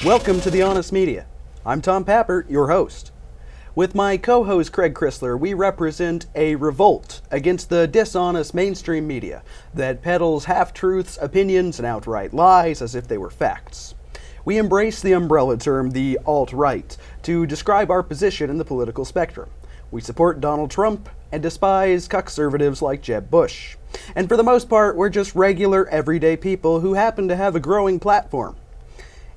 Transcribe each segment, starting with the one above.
Welcome to The Honest Media. I'm Tom Papper, your host. With my co-host Craig Chrysler, we represent a revolt against the dishonest mainstream media that peddles half-truths, opinions, and outright lies as if they were facts. We embrace the umbrella term, the alt-right, to describe our position in the political spectrum. We support Donald Trump and despise conservatives like Jeb Bush. And for the most part, we're just regular, everyday people who happen to have a growing platform.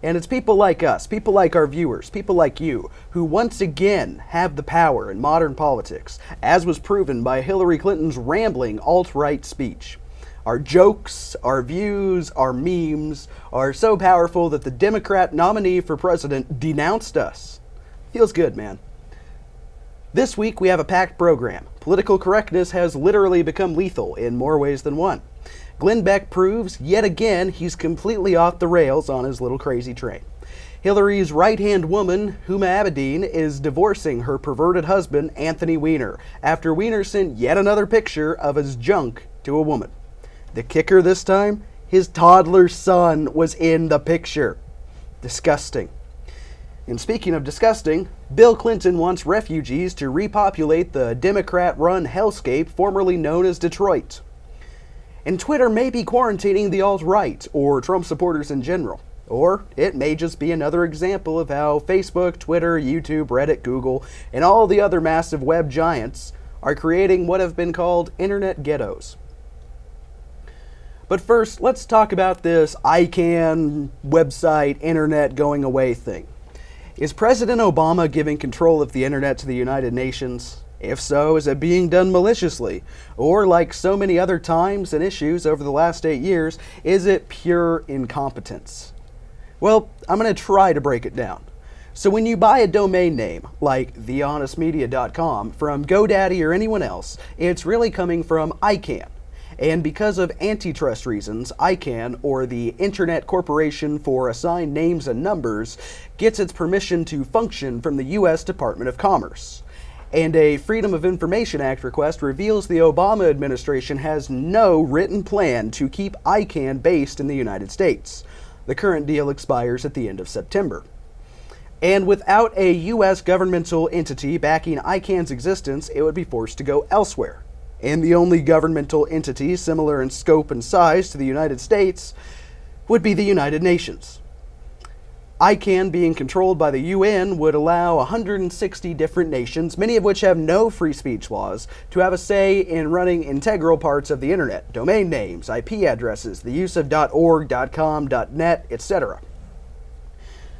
And it's people like us, people like our viewers, people like you, who once again have the power in modern politics, as was proven by Hillary Clinton's rambling alt-right speech. Our jokes, our views, our memes are so powerful that the Democrat nominee for president denounced us. Feels good, man. This week we have a packed program. Political correctness has literally become lethal in more ways than one. Glenn Beck proves, yet again, he's completely off the rails on his little crazy train. Hillary's right-hand woman, Huma Abedin, is divorcing her perverted husband, Anthhony Weiner, after Weiner sent yet another picture of his junk to a woman. The kicker this time? His toddler son was in the picture. Disgusting. And speaking of disgusting, Bill Clinton wants refugees to repopulate the Democrat-run hellscape formerly known as Detroit. And Twitter may be quarantining the alt-right, or Trump supporters in general. Or it may just be another example of how Facebook, Twitter, YouTube, Reddit, Google, and all the other massive web giants are creating what have been called internet ghettos. But first, let's talk about this ICANN website internet going away thing. Is President Obama giving control of the internet to the United Nations? If so, is it being done maliciously? Or, like so many other times and issues over the last 8 years, is it pure incompetence? Well, I'm going to try to break it down. So when you buy a domain name, like thehonestmedia.com, from GoDaddy or anyone else, it's really coming from ICANN. And because of antitrust reasons, ICANN, or the Internet Corporation for Assigned Names and Numbers, gets its permission to function from the U.S. Department of Commerce. And a Freedom of Information Act request reveals the Obama administration has no written plan to keep ICANN based in the United States. The current deal expires at the end of September. And without a U.S. governmental entity backing ICANN's existence, it would be forced to go elsewhere. And the only governmental entity similar in scope and size to the United States would be the United Nations. ICANN, being controlled by the UN, would allow 160 different nations, many of which have no free speech laws, to have a say in running integral parts of the internet, domain names, IP addresses, the use of .org, .com, .net, etc.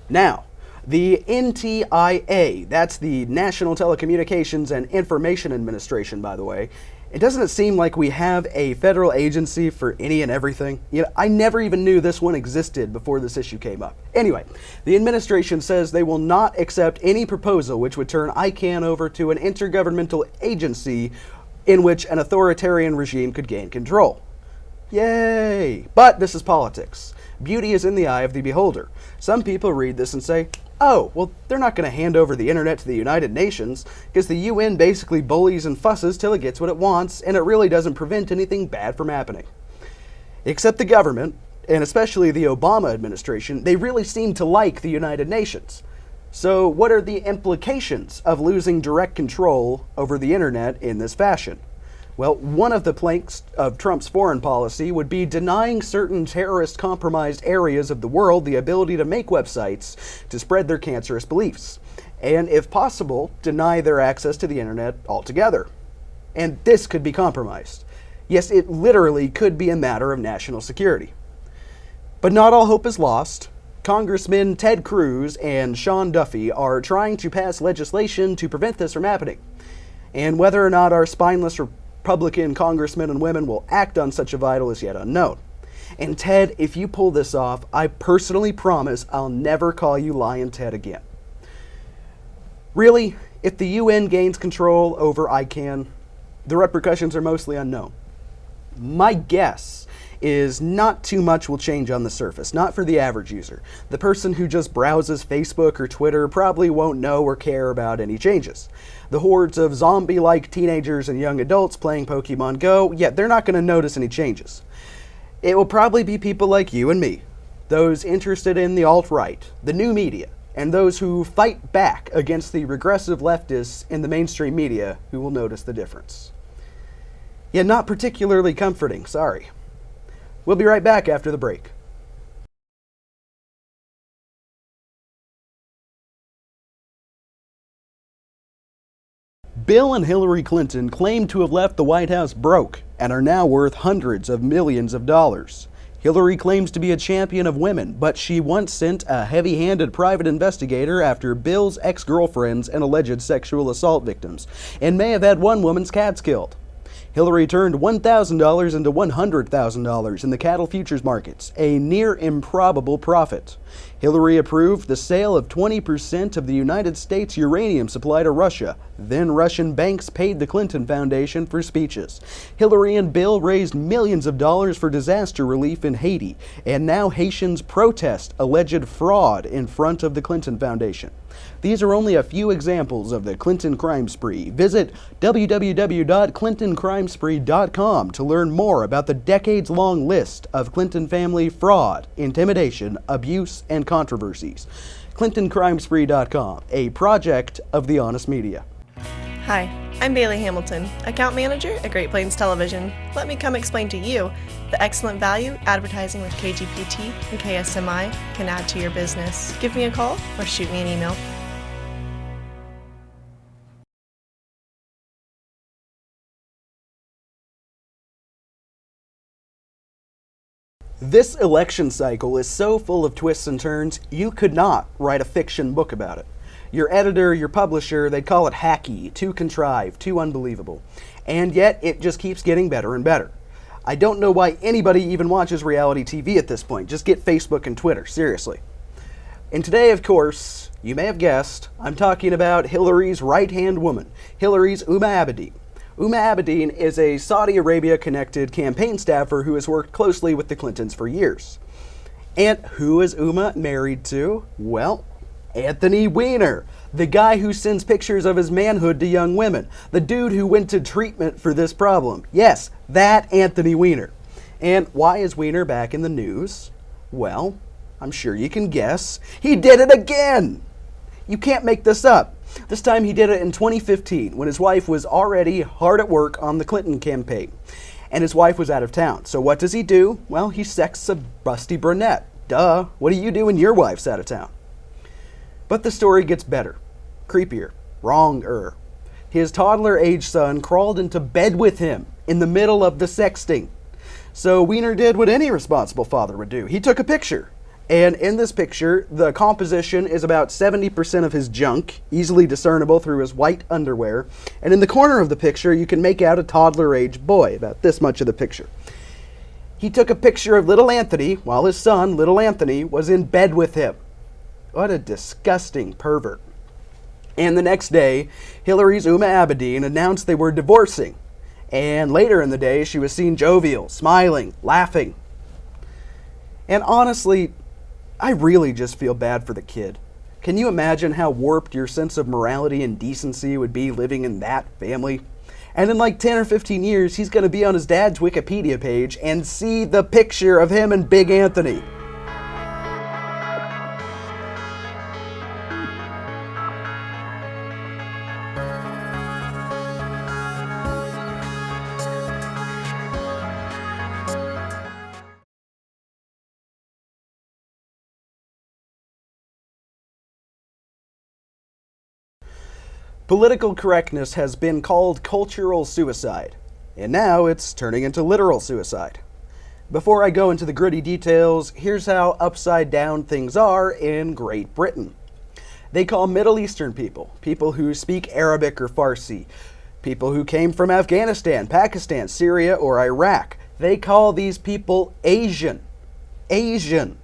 Now, the NTIA, that's the National Telecommunications and Information Administration, by the way, doesn't it seem like we have a federal agency for any and everything? I never even knew this one existed before this issue came up. Anyway, the administration says they will not accept any proposal which would turn ICANN over to an intergovernmental agency in which an authoritarian regime could gain control. Yay! But this is politics. Beauty is in the eye of the beholder. Some people read this and say, oh, well, they're not going to hand over the internet to the United Nations because the UN basically bullies and fusses till it gets what it wants, and it really doesn't prevent anything bad from happening. Except the government, and especially the Obama administration, they really seem to like the United Nations. So what are the implications of losing direct control over the internet in this fashion? Well, one of the planks of Trump's foreign policy would be denying certain terrorist-compromised areas of the world the ability to make websites to spread their cancerous beliefs, and if possible, deny their access to the internet altogether. And this could be compromised. Yes, it literally could be a matter of national security. But not all hope is lost. Congressmen Ted Cruz and Sean Duffy are trying to pass legislation to prevent this from happening. And whether or not our spineless Republican congressmen and women will act on such a vital is yet unknown. And Ted, if you pull this off, I personally promise I'll never call you Lion Ted again. Really, if the UN gains control over ICANN, the repercussions are mostly unknown. My guess is not too much will change on the surface, not for the average user. The person who just browses Facebook or Twitter probably won't know or care about any changes. The hordes of zombie-like teenagers and young adults playing Pokemon Go, they're not going to notice any changes. It will probably be people like you and me, those interested in the alt-right, the new media, and those who fight back against the regressive leftists in the mainstream media who will notice the difference. Yet not particularly comforting, sorry. We'll be right back after the break. Bill and Hillary Clinton claim to have left the White House broke and are now worth hundreds of millions of dollars. Hillary claims to be a champion of women, but she once sent a heavy-handed private investigator after Bill's ex-girlfriends and alleged sexual assault victims, and may have had one woman's cats killed. Hillary turned $1,000 into $100,000 in the cattle futures markets, a near improbable profit. Hillary approved the sale of 20% of the United States uranium supply to Russia. Then Russian banks paid the Clinton Foundation for speeches. Hillary and Bill raised millions of dollars for disaster relief in Haiti, and now Haitians protest alleged fraud in front of the Clinton Foundation. These are only a few examples of the Clinton crime spree. Visit www.clintoncrimespree.com to learn more about the decades-long list of Clinton family fraud, intimidation, abuse, and controversies. ClintonCrimespree.com, a project of the Honest Media. Hi, I'm Bailey Hamilton, account manager at Great Plains Television. Let me come explain to you the excellent value advertising with KGPT and KSMI can add to your business. Give me a call or shoot me an email. This election cycle is so full of twists and turns, you could not write a fiction book about it. Your editor, your publisher, they'd call it hacky, too contrived, too unbelievable. And yet, it just keeps getting better and better. I don't know why anybody even watches reality TV at this point. Just get Facebook and Twitter, seriously. And today, of course, you may have guessed, I'm talking about Hillary's right-hand woman, Hillary's Huma Abedin. Huma Abedin is a Saudi Arabia-connected campaign staffer who has worked closely with the Clintons for years. And who is Huma married to? Well, Anthhony Weiner, the guy who sends pictures of his manhood to young women, the dude who went to treatment for this problem. Yes, that Anthhony Weiner. And why is Weiner back in the news? Well, I'm sure you can guess. He did it again! You can't make this up. This time he did it in 2015 when his wife was already hard at work on the Clinton campaign. And his wife was out of town. So what does he do? Well, he sexts a busty brunette. Duh, what do you do when your wife's out of town? But the story gets better, creepier, wronger. His toddler-age son crawled into bed with him in the middle of the sexting. So Weiner did what any responsible father would do. He took a picture. And in this picture, the composition is about 70% of his junk, easily discernible through his white underwear. And in the corner of the picture, you can make out a toddler-age boy, about this much of the picture. He took a picture of little Anthony while his son, little Anthony, was in bed with him. What a disgusting pervert. And the next day, Hillary's Huma Abedin announced they were divorcing. And later in the day, she was seen jovial, smiling, laughing. And honestly, I really just feel bad for the kid. Can you imagine how warped your sense of morality and decency would be living in that family? And in like 10 or 15 years, he's going to be on his dad's Wikipedia page and see the picture of him and Big Anthony. Political correctness has been called cultural suicide, and now it's turning into literal suicide. Before I go into the gritty details, here's how upside down things are in Great Britain. They call Middle Eastern people, people who speak Arabic or Farsi, people who came from Afghanistan, Pakistan, Syria, or Iraq. They call these people Asian. Asian.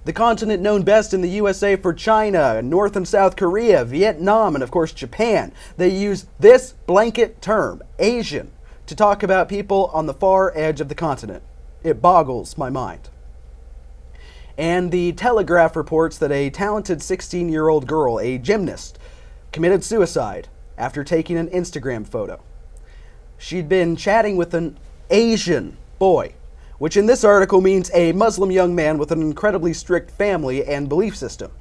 The continent known best in the USA for China, North and South Korea, Vietnam, and of course Japan. They use this blanket term, Asian, to talk about people on the far edge of the continent. It boggles my mind. And the Telegraph reports that a talented 16-year-old girl, a gymnast, committed suicide after taking an Instagram photo. She'd been chatting with an Asian boy which in this article means a Muslim young man with an incredibly strict family and belief system.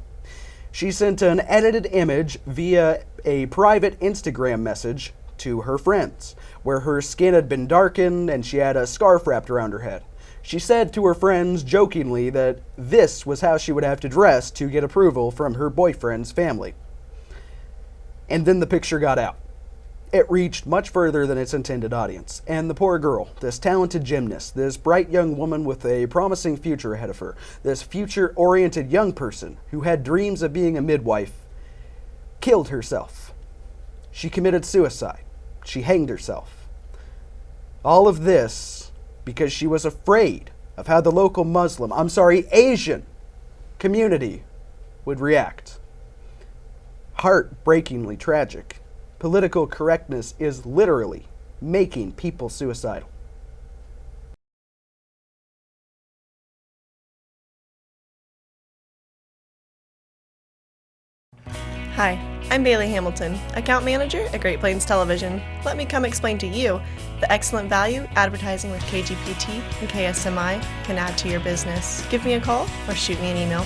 She sent an edited image via a private Instagram message to her friends, where her skin had been darkened and she had a scarf wrapped around her head. She said to her friends jokingly that this was how she would have to dress to get approval from her boyfriend's family. And then the picture got out. It reached much further than its intended audience, and the poor girl, this talented gymnast, this bright young woman with a promising future ahead of her, this future-oriented young person who had dreams of being a midwife, killed herself. She committed suicide. She hanged herself. All of this because she was afraid of how the local Asian community would react. Heartbreakingly tragic. Political correctness is literally making people suicidal. Hi, I'm Bailey Hamilton, account manager at Great Plains Television. Let me come explain to you the excellent value advertising with KGPT and KSMI can add to your business. Give me a call or shoot me an email.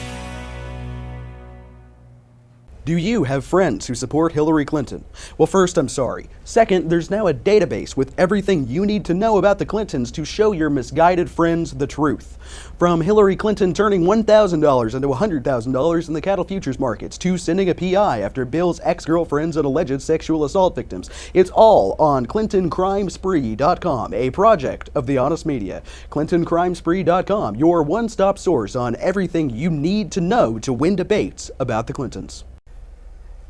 Do you have friends who support Hillary Clinton? Well, first, I'm sorry. Second, there's now a database with everything you need to know about the Clintons to show your misguided friends the truth. From Hillary Clinton turning $1,000 into $100,000 in the cattle futures markets, to sending a PI after Bill's ex-girlfriends and alleged sexual assault victims. It's all on ClintonCrimeSpree.com, a project of the Honest Media. ClintonCrimeSpree.com, your one-stop source on everything you need to know to win debates about the Clintons.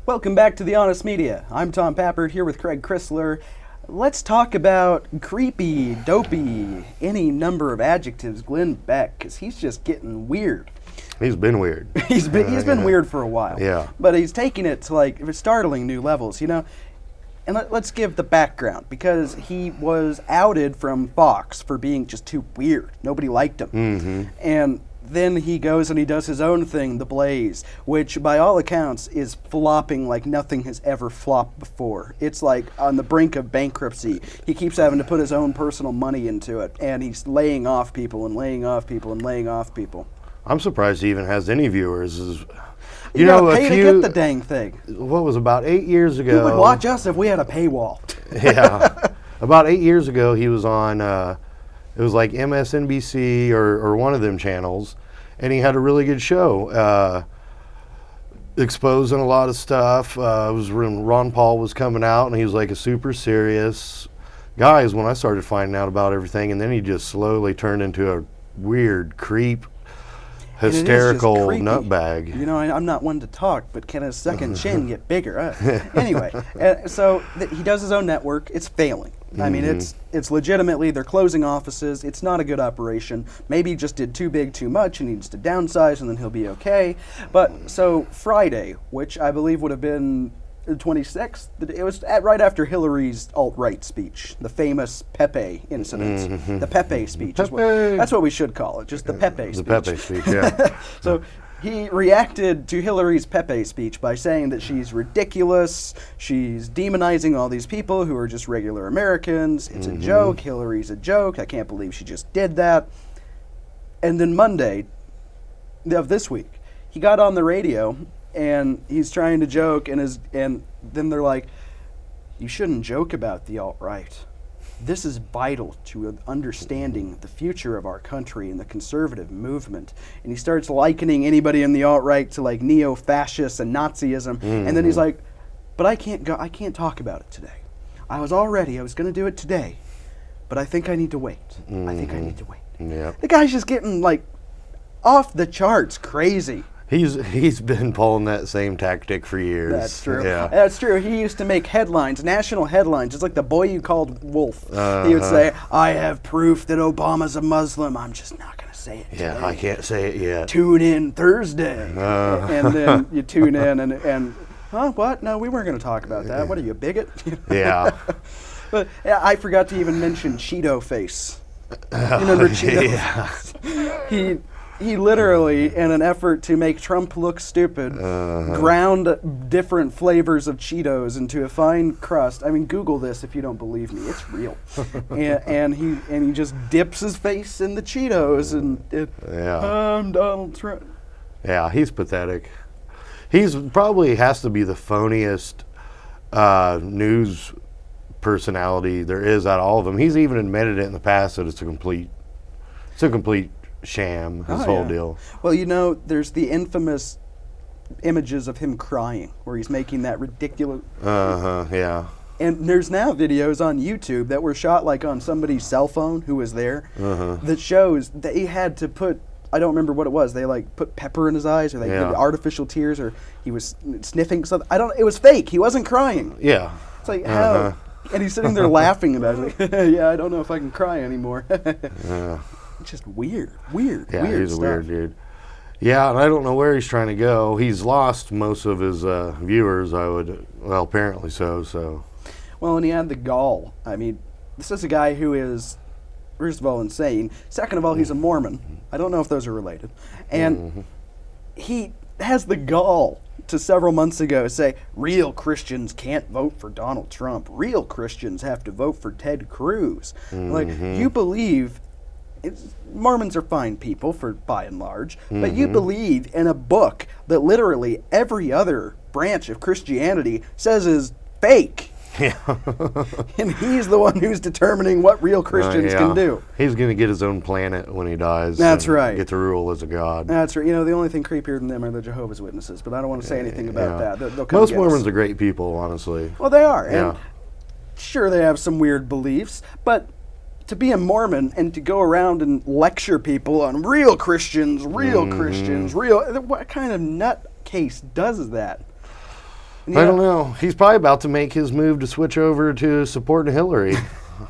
Welcome back to the Honest Media. I'm Tom Pappert here with Craig Chrysler. Let's talk about creepy, dopey, any number of adjectives, Glenn Beck, because he's just getting weird. He's been weird. He's been weird for a while. Yeah. But he's taking it to like startling new levels, you know. And let's give the background, because he was outed from Fox for being just too weird. Nobody liked him. Mm-hmm. And then he goes and he does his own thing, The Blaze, which by all accounts is flopping like nothing has ever flopped before. It's like on the brink of bankruptcy. He keeps having to put his own personal money into it, and he's laying off people and laying off people and laying off people. I'm surprised he even has any viewers. You gotta pay to get the dang thing. What was about 8 years ago? Who would watch us if we had a paywall? Yeah. About 8 years ago, he was on, it was like MSNBC or one of them channels, and he had a really good show, exposing a lot of stuff. It was when Ron Paul was coming out, and he was like a super serious guy is when I started finding out about everything, and then he just slowly turned into a weird creep, hysterical nutbag. You know, I'm not one to talk, but can his second chin get bigger? Anyway, so he does his own network. It's failing. I mean, it's legitimately, they're closing offices. It's not a good operation. Maybe he just did too big, too much, and needs to downsize, and then he'll be okay. But so Friday, which I believe would have been the 26th, it was right after Hillary's alt-right speech, the famous Pepe incident. The Pepe speech. That's what we should call it, just the Pepe speech. The Pepe speech, yeah. So he reacted to Hillary's Pepe speech by saying that she's ridiculous, she's demonizing all these people who are just regular Americans, it's a joke, Hillary's a joke, I can't believe she just did that. And then Monday of this week, he got on the radio and he's trying to joke, and then they're like, you shouldn't joke about the alt-right. This is vital to understanding the future of our country and the conservative movement. And he starts likening anybody in the alt-right to like neo-fascists and Nazism. And then he's like, but I can't talk about it today. I was going to do it today, but I think I need to wait. Yep. The guy's just getting like off the charts crazy. He's been pulling that same tactic for years. That's true. Yeah. That's true. He used to make headlines, national headlines. It's like the boy you called Wolf. He would say, I have proof that Obama's a Muslim. I'm just not going to say it today. Yeah, I can't say it yet. Tune in Thursday. And then you tune in and huh, what? No, we weren't going to talk about that. What are you, a bigot? Yeah. But yeah, I forgot to even mention Cheeto Face. You remember Cheeto Face? he literally, in an effort to make Trump look stupid, ground different flavors of Cheetos into a fine crust. I mean, Google this if you don't believe me. It's real. and he just dips his face in the Cheetos I'm Donald Trump. Yeah, he's pathetic. He's probably has to be the phoniest news personality there is out of all of them. He's even admitted it in the past that it's a complete sham, his whole deal. Well, there's the infamous images of him crying where he's making that ridiculous... Yeah. And there's now videos on YouTube that were shot like on somebody's cell phone who was there that shows that he had to put... I don't remember what it was. They put pepper in his eyes, or they did artificial tears, or he was sniffing something. It was fake. He wasn't crying. Yeah. It's like, how? And he's sitting there laughing about it. Like, yeah, I don't know if I can cry anymore. It's just weird Yeah, he's stuff. a weird dude. Yeah, and I don't know where he's trying to go. He's lost most of his viewers, apparently so. Well, and he had the gall. I mean, this is a guy who is, first of all, insane. Second of all, he's a Mormon. I don't know if those are related. And he has the gall to several months ago say, real Christians can't vote for Donald Trump. Real Christians have to vote for Ted Cruz. Like, you believe... Mormons are fine people by and large, but you believe in a book that literally every other branch of Christianity says is fake. Yeah. And he's the one who's determining what real Christians can do. He's going to get his own planet when he dies. That's right. Get to rule as a god. That's right. The only thing creepier than them are the Jehovah's Witnesses, but I don't want to say anything about that. They'll come Most get Mormons us. are great people, honestly. Well, they are. Yeah. And sure, they have some weird beliefs, but to be a Mormon and to go around and lecture people on real Christians, what kind of nutcase does that? I don't know. He's probably about to make his move to switch over to supporting Hillary.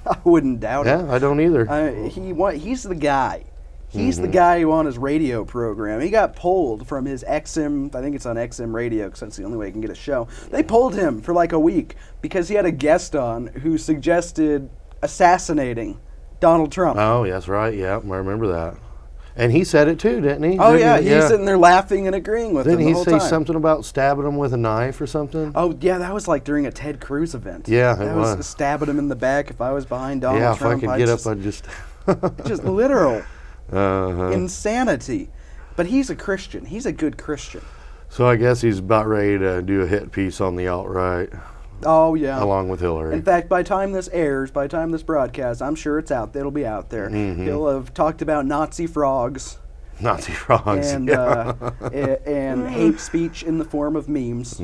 I wouldn't doubt it. Yeah, I don't either. He's the guy. He's the guy who on his radio program, he got pulled from his XM, I think it's on XM radio because that's the only way he can get a show. They pulled him for like a week because he had a guest on who suggested assassinating Donald Trump. Oh, that's right. Yeah, I remember that. And he said it too, didn't he? Oh, yeah. He's sitting there laughing and agreeing with him the whole time. Didn't he say something about stabbing him with a knife or something? Oh, yeah. That was like during a Ted Cruz event. Yeah, that was stabbing him in the back. If I was behind Donald Trump, if I could get up, I'd just... just literal insanity. But he's a Christian. He's a good Christian. So I guess he's about ready to do a hit piece on the alt-right. Oh, yeah. Along with Hillary. In fact, by the time this airs, by the time this broadcasts, I'm sure it's out. It'll be out there. He'll have talked about Nazi frogs. Nazi frogs. And, and hate speech in the form of memes.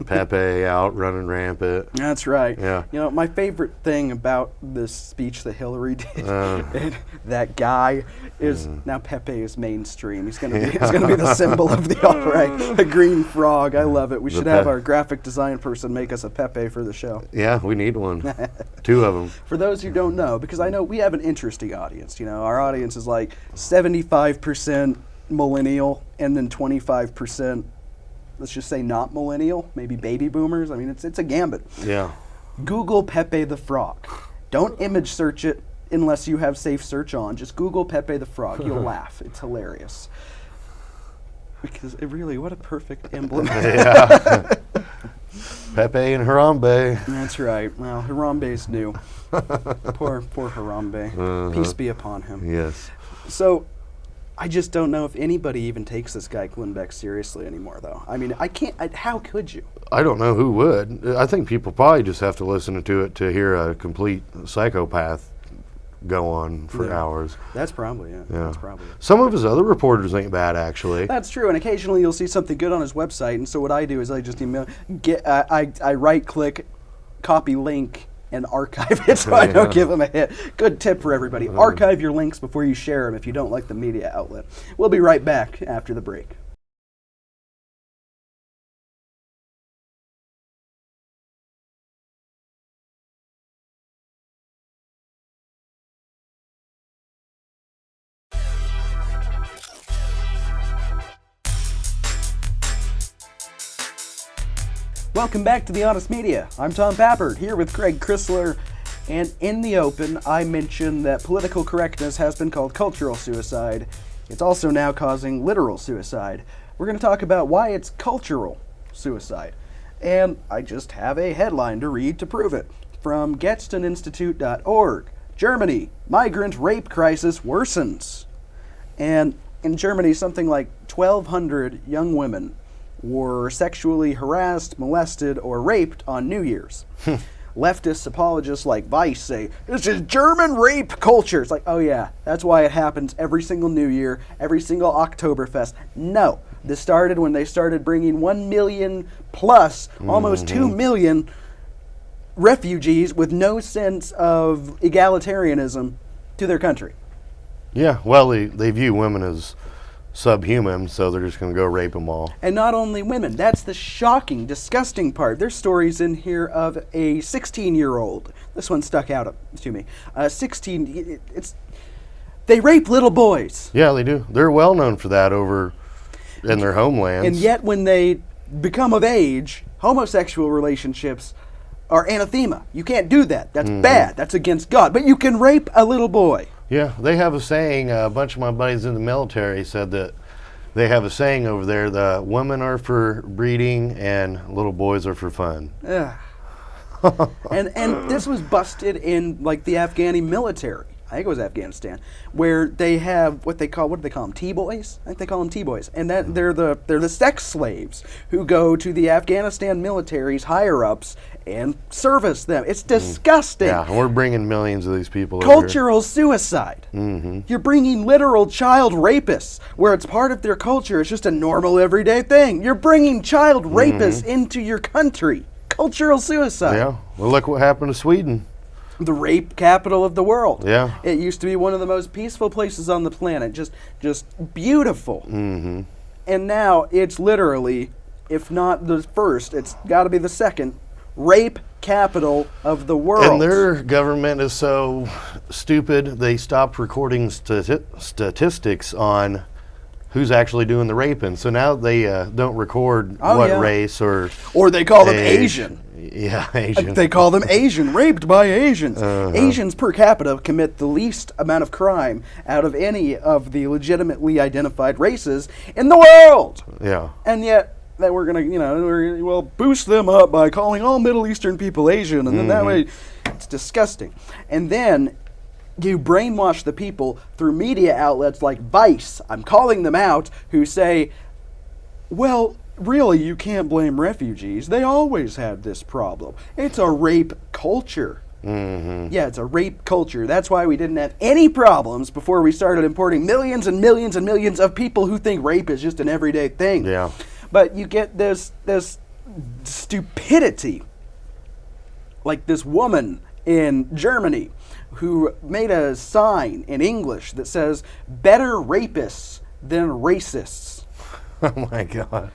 Pepe out running rampant. That's right. Yeah. My favorite thing about this speech that Hillary did, that guy, is now Pepe is mainstream. He's gonna be the symbol of the alt-right. A green frog. I love it. We should have our graphic design person make us a Pepe for the show. Yeah, we need one. 2 of them. For those who don't know, because I know we have an interesting audience. Our audience is like 75% millennial and then 25%. Let's just say not millennial, maybe baby boomers. I mean, it's a gambit. Yeah. Google Pepe the Frog. Don't image search it unless you have safe search on. Just Google Pepe the Frog. You'll laugh. It's hilarious. Because what a perfect emblem. Yeah. Pepe and Harambe. That's right. Well, Harambe's new. Poor Harambe. Peace be upon him. Yes. So, I just don't know if anybody even takes this guy Lindbeck seriously anymore, though. I mean, how could you? I don't know who would. I think people probably just have to listen to it to hear a complete psychopath go on for hours. That's probably it. Yeah. That's probably it. Some of his other reporters ain't bad, actually. That's true, and occasionally you'll see something good on his website, and so what I do is I just I right-click, copy link, and archive it so I don't give them a hit. Good tip for everybody. Archive your links before you share them if you don't like the media outlet. We'll be right back after the break. Welcome back to The Honest Media. I'm Tom Pappert, here with Craig Chrysler, and in the open, I mentioned that political correctness has been called cultural suicide. It's also now causing literal suicide. We're going to talk about why it's cultural suicide. And I just have a headline to read to prove it. From GetstenInstitute.org. Germany, migrant rape crisis worsens. And in Germany, something like 1,200 young women were sexually harassed, molested, or raped on New Year's. Leftist apologists like Vice say, this is German rape culture. It's like, oh yeah, that's why it happens every single New Year, every single Oktoberfest. No, this started when they started bringing 1 million plus, almost 2 million refugees with no sense of egalitarianism to their country. Yeah, well, they view women as subhuman, so they're just going to go rape them all. And not only women. That's the shocking, disgusting part. There's stories in here of a 16-year-old. This one stuck out to me. 16. They rape little boys. Yeah, they do. They're well known for that over in their homelands. And yet, when they become of age, homosexual relationships are anathema. You can't do that. That's bad. That's against God. But you can rape a little boy. Yeah, they have a saying, a bunch of my buddies in the military said that they have a saying over there, the women are for breeding and little boys are for fun. And this was busted in like the Afghani military. I think it was Afghanistan, where they have what do they call them, T-boys? I think they call them T-boys. And that they're the sex slaves who go to the Afghanistan military's higher-ups and service them. It's disgusting. Yeah, and we're bringing millions of these people Cultural suicide. You're bringing literal child rapists, where it's part of their culture. It's just a normal, everyday thing. You're bringing child rapists into your country. Cultural suicide. Yeah, well, look what happened to Sweden. The rape capital of the world. Yeah. It used to be one of the most peaceful places on the planet. Just beautiful. And now it's literally, if not the first, it's got to be the second, rape capital of the world. And their government is so stupid, they stopped recording statistics on who's actually doing the raping. So now they don't record race or they call them Asian. Yeah, Asian. They call them Asian, raped by Asians. Asians per capita commit the least amount of crime out of any of the legitimately identified races in the world. Yeah. And yet, that we're going to, boost them up by calling all Middle Eastern people Asian, and then that way, it's disgusting. And then you brainwash the people through media outlets like Vice, I'm calling them out, who say, well, really, you can't blame refugees. They always had this problem. It's a rape culture. Yeah, it's a rape culture. That's why we didn't have any problems before we started importing millions and millions and millions of people who think rape is just an everyday thing. Yeah. But you get this stupidity, like this woman in Germany who made a sign in English that says, better rapists than racists. Oh my God.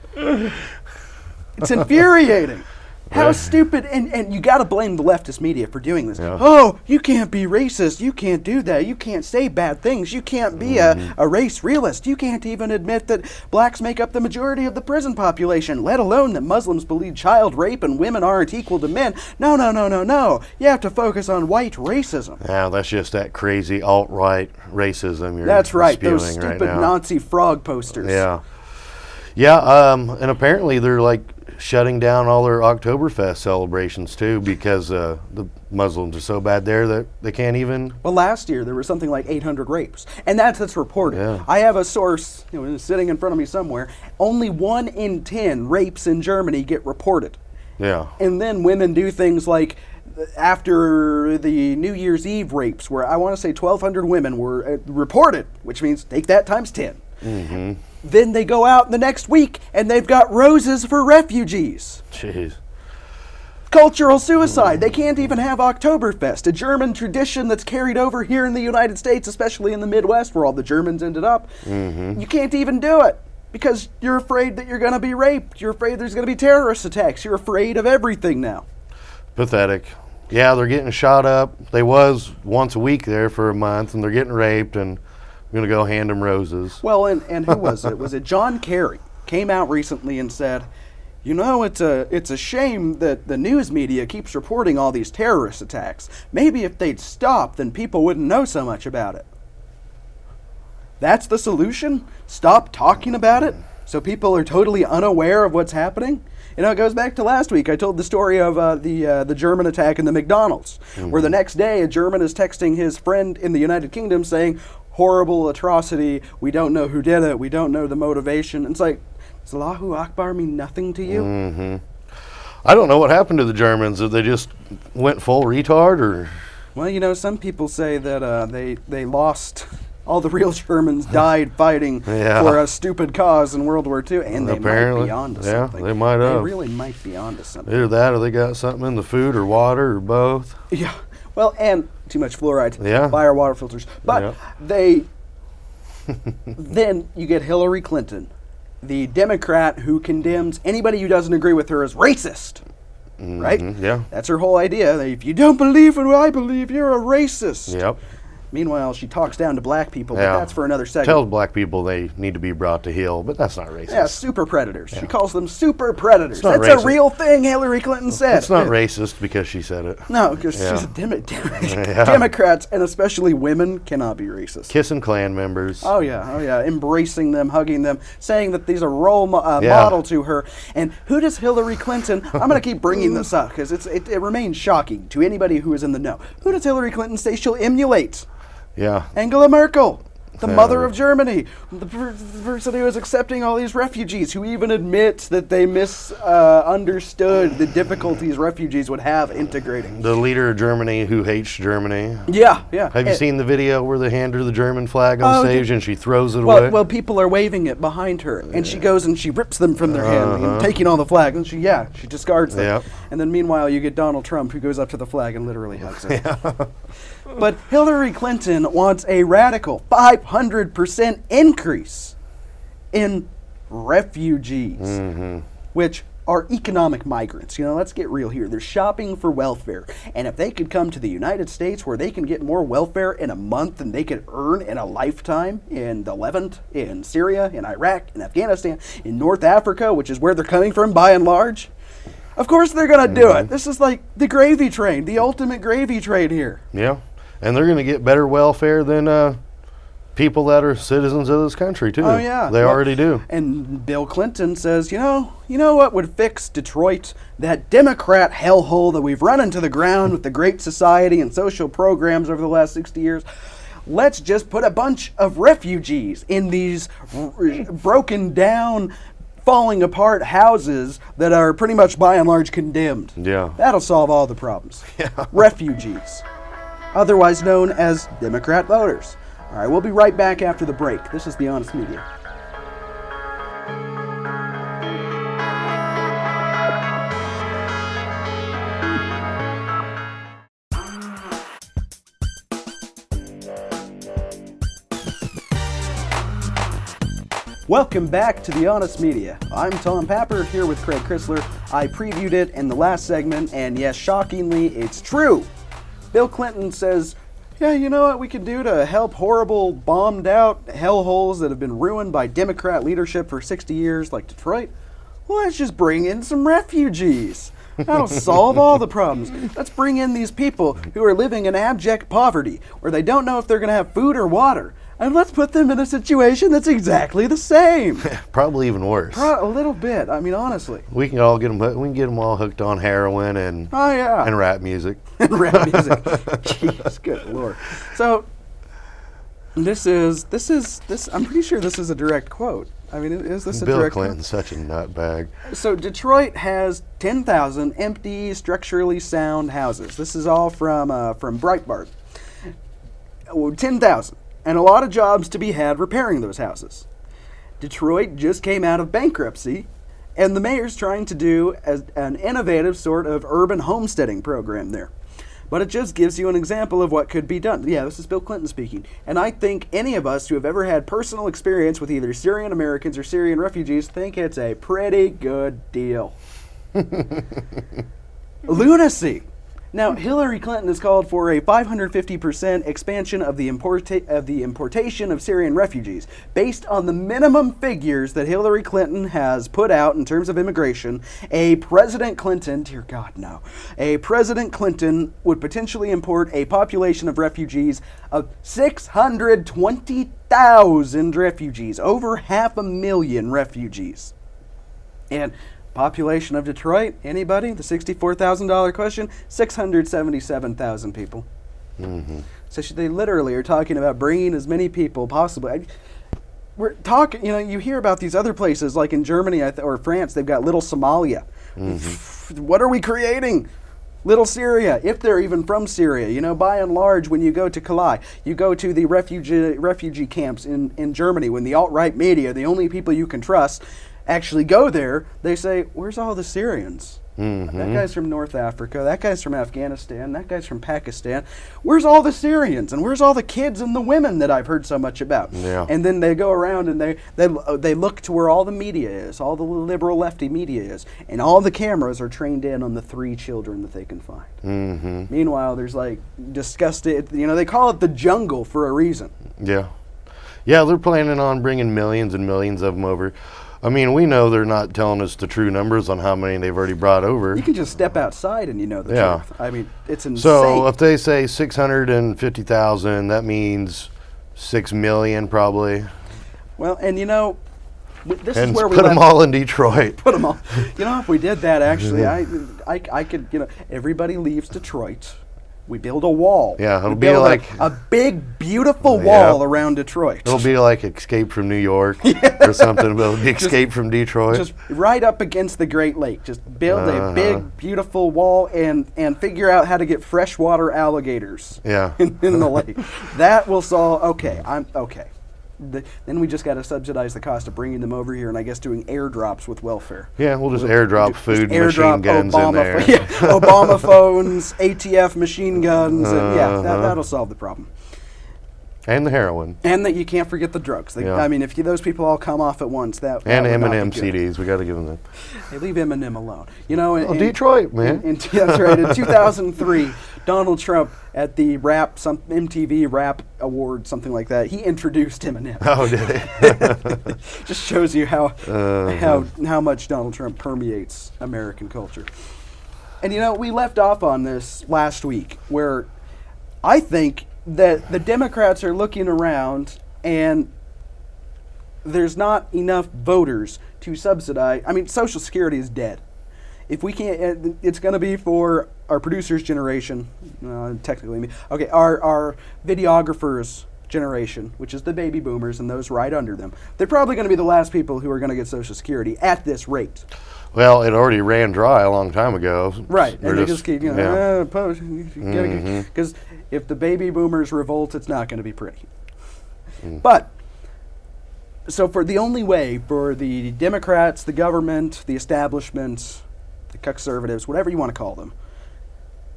It's infuriating. How stupid, and you got to blame the leftist media for doing this. Yeah. Oh, you can't be racist. You can't do that. You can't say bad things. You can't be a race realist. You can't even admit that blacks make up the majority of the prison population, let alone that Muslims believe child rape and women aren't equal to men. No. You have to focus on white racism. Yeah, that's just that crazy alt-right racism you're That's right, spewing those stupid right now. Nazi frog posters. Yeah. Yeah, and apparently they're like shutting down all their Oktoberfest celebrations too because the Muslims are so bad there that they can't even. Well, last year there was something like 800 rapes, and that's reported. Yeah. I have a source sitting in front of me somewhere. Only 1 in 10 rapes in Germany get reported. Yeah. And then women do things like after the New Year's Eve rapes, where I want to say 1,200 women were reported, which means take that times 10. Then they go out the next week and they've got roses for refugees. Jeez. Cultural suicide. They can't even have Oktoberfest, a German tradition that's carried over here in the United States, especially in the Midwest where all the Germans ended up. You can't even do it because you're afraid that you're going to be raped. You're afraid there's going to be terrorist attacks. You're afraid of everything now. Pathetic. Yeah, they're getting shot up. They was once a week there for a month, and they're getting raped, and I'm going to go hand them roses. Well, and who was it? Was it John Kerry? Came out recently and said, it's a shame that the news media keeps reporting all these terrorist attacks. Maybe if they'd stop, then people wouldn't know so much about it. That's the solution? Stop talking about it so people are totally unaware of what's happening? You know, it goes back to last week. I told the story of the German attack in the McDonald's, where the next day a German is texting his friend in the United Kingdom saying, horrible atrocity, we don't know who did it, we don't know the motivation. And it's like, does Allahu Akbar mean nothing to you? Mm-hmm. I don't know what happened to the Germans. If they just went full retard, or... Well, you know, some people say that they lost... All the real Germans died fighting for a stupid cause in World War II, and they might be onto something. Yeah, they might have. They really might be onto something. Either that, or they got something in the food, or water, or both. Yeah, well, and too much fluoride. Yeah. Buy our water filters. But they... Then you get Hillary Clinton, the Democrat who condemns anybody who doesn't agree with her as racist. Right? Yeah. That's her whole idea. If you don't believe in what I believe, you're a racist. Yep. Meanwhile, she talks down to black people, but that's for another segment. Tells black people they need to be brought to heel, but that's not racist. Yeah, super predators. Yeah. She calls them super predators. That's racist. A real thing Hillary Clinton said. It's not racist because she said it. No, because she's a Democrats, and especially women, cannot be racist. Kissing Klan members. Oh yeah. Embracing them, hugging them, saying that these are role model to her. And who does Hillary Clinton... I'm going to keep bringing this up because it remains shocking to anybody who is in the know. Who does Hillary Clinton say she'll emulate? Yeah. Angela Merkel, the mother of Germany, the person who is accepting all these refugees, who even admits that they misunderstood the difficulties refugees would have integrating. The leader of Germany who hates Germany. Yeah. Have you seen the video where they hand her the German flag on stage and she throws it away? Well, people are waving it behind her, and she goes and she rips them from their hand, taking all the flag, and she discards them. Yep. And then meanwhile, you get Donald Trump, who goes up to the flag and literally hugs it. But Hillary Clinton wants a radical 500% increase in refugees, which are economic migrants. You know, let's get real here. They're shopping for welfare. And if they could come to the United States where they can get more welfare in a month than they could earn in a lifetime in the Levant, in Syria, in Iraq, in Afghanistan, in North Africa, which is where they're coming from by and large, of course they're going to do it. This is like the gravy train, the ultimate gravy train here. Yeah. And they're going to get better welfare than people that are citizens of this country, too. Oh, yeah. They already do. And Bill Clinton says, you know what would fix Detroit? That Democrat hellhole that we've run into the ground with the Great Society and social programs over the last 60 years. Let's just put a bunch of refugees in these broken down, falling apart houses that are pretty much by and large condemned. Yeah. That'll solve all the problems. Yeah. Refugees, otherwise known as Democrat voters. All right, we'll be right back after the break. This is The Honest Media. Welcome back to The Honest Media. I'm Tom Papper here with Craig Chrysler. I previewed it in the last segment, and yes, shockingly, it's true. Bill Clinton says, yeah, you know what we can do to help horrible, bombed-out hellholes that have been ruined by Democrat leadership for 60 years, like Detroit? Well, let's just bring in some refugees. That'll solve all the problems. Let's bring in these people who are living in abject poverty, where they don't know if they're going to have food or water. And let's put them in a situation that's exactly the same. Probably even worse. A little bit. I mean, honestly. We can all get them. We can get them all hooked on heroin and and rap music. And rap music. Jeez, good Lord. So this. I'm pretty sure this is a direct quote. I mean, is this a Bill direct Clinton's such a nutbag. So Detroit has 10,000 empty, structurally sound houses. This is all from Breitbart. 10,000. And a lot of jobs to be had repairing those houses. Detroit just came out of bankruptcy, and the mayor's trying to do an innovative sort of urban homesteading program there. But it just gives you an example of what could be done. Yeah, this is Bill Clinton speaking. And I think any of us who have ever had personal experience with either Syrian Americans or Syrian refugees think it's a pretty good deal. Lunacy. Now, Hillary Clinton has called for a 550% expansion of the importation of Syrian refugees. Based on the minimum figures that Hillary Clinton has put out in terms of immigration, a President Clinton, dear God, no, a President Clinton would potentially import a population of refugees of 620,000 refugees, over 500,000 refugees. And population of Detroit, anybody? The $64,000 question? 677,000 people. Mm-hmm. So they literally are talking about bringing as many people possibly. We're talking, you hear about these other places like in Germany or France, they've got little Somalia. Mm-hmm. What are we creating? Little Syria, if they're even from Syria. By and large, when you go to Calais, you go to the refugee camps in Germany, when the alt-right media, the only people you can trust, actually go there, they say, where's all the Syrians? Mm-hmm. That guy's from North Africa, that guy's from Afghanistan, that guy's from Pakistan. Where's all the Syrians? And where's all the kids and the women that I've heard so much about? Yeah. And then they go around and they look to where all the media is, all the liberal lefty media is, and all the cameras are trained in on the 3 children that they can find. Mm-hmm. Meanwhile, there's disgusting, they call it the jungle for a reason. Yeah. Yeah, they're planning on bringing millions and millions of them over. I mean, we know they're not telling us the true numbers on how many they've already brought over. You can just step outside and the Yeah. truth. I mean, it's insane. So if they say 650,000, that means 6 million probably. Well, and this And is where we put them left- all in Detroit. Put them all. If we did that, actually, I could, everybody leaves Detroit. We build a wall. Yeah, it'll We be build like a big, beautiful Yeah. wall around Detroit. It'll be like Escape from New York or something. It'll be Escape from Detroit. Just right up against the Great Lake. Just build a big, beautiful wall and figure out how to get freshwater alligators Yeah. in the lake. That will solve. Okay, I'm okay. Then we just got to subsidize the cost of bringing them over here, and I guess doing airdrops with welfare. Yeah, we'll just airdrop food and Airdrop machine guns in there. Obama phones, ATF machine guns, and that'll solve the problem. And the heroin. And that you can't forget the drugs. Yeah. I mean, if those people all come off at once, that And would not be M&M good. CDs. We got to give them that. Hey, leave Eminem alone. Detroit, man. That's right. In 2003, Donald Trump at the MTV Rap Award, something like that, he introduced Eminem. Oh, did he? Just shows you how much Donald Trump permeates American culture. And we left off on this last week, where I think that the Democrats are looking around and there's not enough voters to subsidize. I mean, Social Security is dead. If we can't, it's going to be for our producers' generation, technically me. Okay, our videographers' generation, which is the baby boomers and those right under them. They're probably going to be the last people who are going to get Social Security at this rate. Well, it already ran dry a long time ago. Right, We're and they just keep, yeah. because if the baby boomers revolt, it's not going to be pretty. But, so for the only way for the Democrats, the government, the establishment, the conservatives, whatever you want to call them,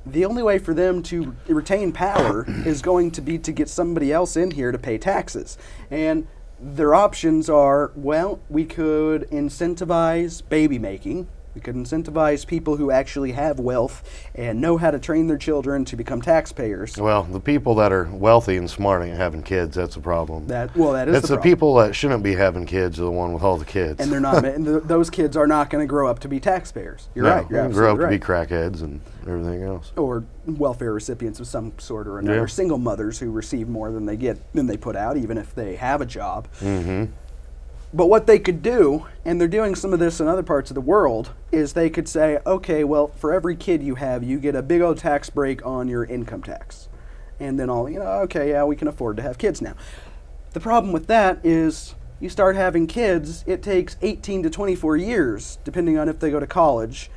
the only way for them to retain power is going to be to get somebody else in here to pay taxes. And their options are, well, we could incentivize baby making. We could incentivize people who actually have wealth and know how to train their children to become taxpayers. Well, the people that are wealthy and smart ain't having kids. That's a problem. That is It's the the problem. people that shouldn't be having kids are the one with all the kids. And they're not. And those kids are not going to grow up to be taxpayers. You're right. You're They grow up absolutely to right. be crackheads and everything else. Or welfare recipients of some sort or another. Yeah. Single mothers who receive more than they put out, even if they have a job. Mm-hmm. But what they could do, and they're doing some of this in other parts of the world, is they could say, okay, well, for every kid you have, you get a big old tax break on your income tax. And then okay, yeah, we can afford to have kids now. The problem with that is you start having kids, it takes 18 to 24 years, depending on if they go to college,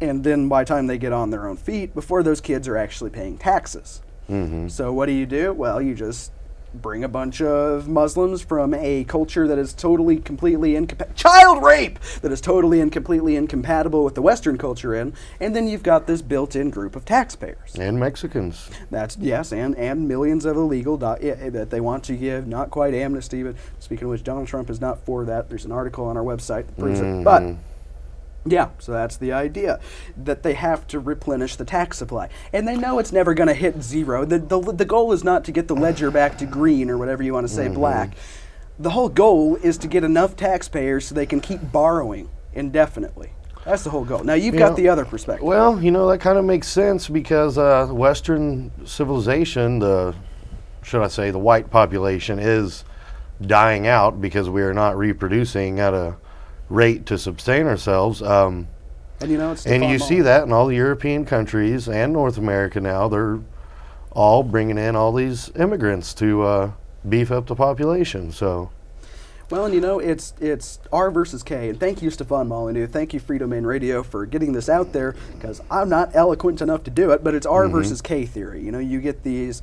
and then by the time they get on their own feet, before those kids are actually paying taxes. Mm-hmm. So what do? Well, you just bring a bunch of Muslims from a culture that is totally, completely child rape that is totally and completely incompatible with the Western culture and then you've got this built-in group of taxpayers. And Mexicans. That's, yes, and millions of illegal that they want to give, not quite amnesty, but speaking of which, Donald Trump is not for that. There's an article on our website that proves it. But Yeah, so that's the idea, that they have to replenish the tax supply. And they know it's never going to hit zero. The goal is not to get the ledger back to green or whatever you want to say, black. The whole goal is to get enough taxpayers so they can keep borrowing indefinitely. That's the whole goal. Now, you've got the other perspective. Well, that kind of makes sense because Western civilization, the white population, is dying out because we are not reproducing at a rate to sustain ourselves. And it's and you see that in all the European countries and North America now. They're all bringing in all these immigrants to beef up the population. So, well, and it's R versus K. And thank you, Stefan Molyneux. Thank you, Free Domain Radio, for getting this out there, because I'm not eloquent enough to do it, but it's R versus K theory. You get these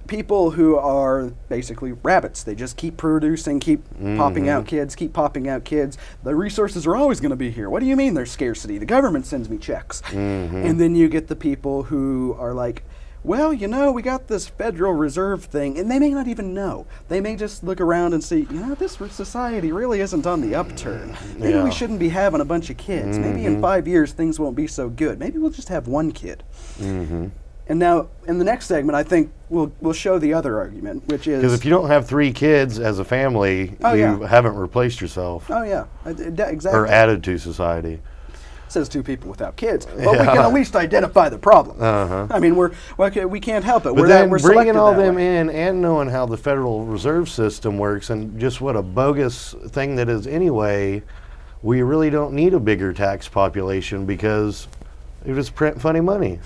people who are basically rabbits. They just keep producing, keep popping out kids, keep popping out kids. The resources are always going to be here. What do you mean there's scarcity? The government sends me checks. And then you get the people who are like, well, we got this Federal Reserve thing, and they may not even know. They may just look around and see, this society really isn't on the upturn. Maybe we shouldn't be having a bunch of kids. Maybe in 5 years things won't be so good. Maybe we'll just have one kid. And now, in the next segment, I think we'll show the other argument, which is... Because if you don't have 3 kids as a family, you haven't replaced yourself. Oh, yeah. Exactly. Or added to society. Says 2 people without kids. But we can at least identify the problem. I mean, we can't help it. But then bringing all them in and knowing how the Federal Reserve System works and just what a bogus thing that is anyway, we really don't need a bigger tax population because... they just print funny money.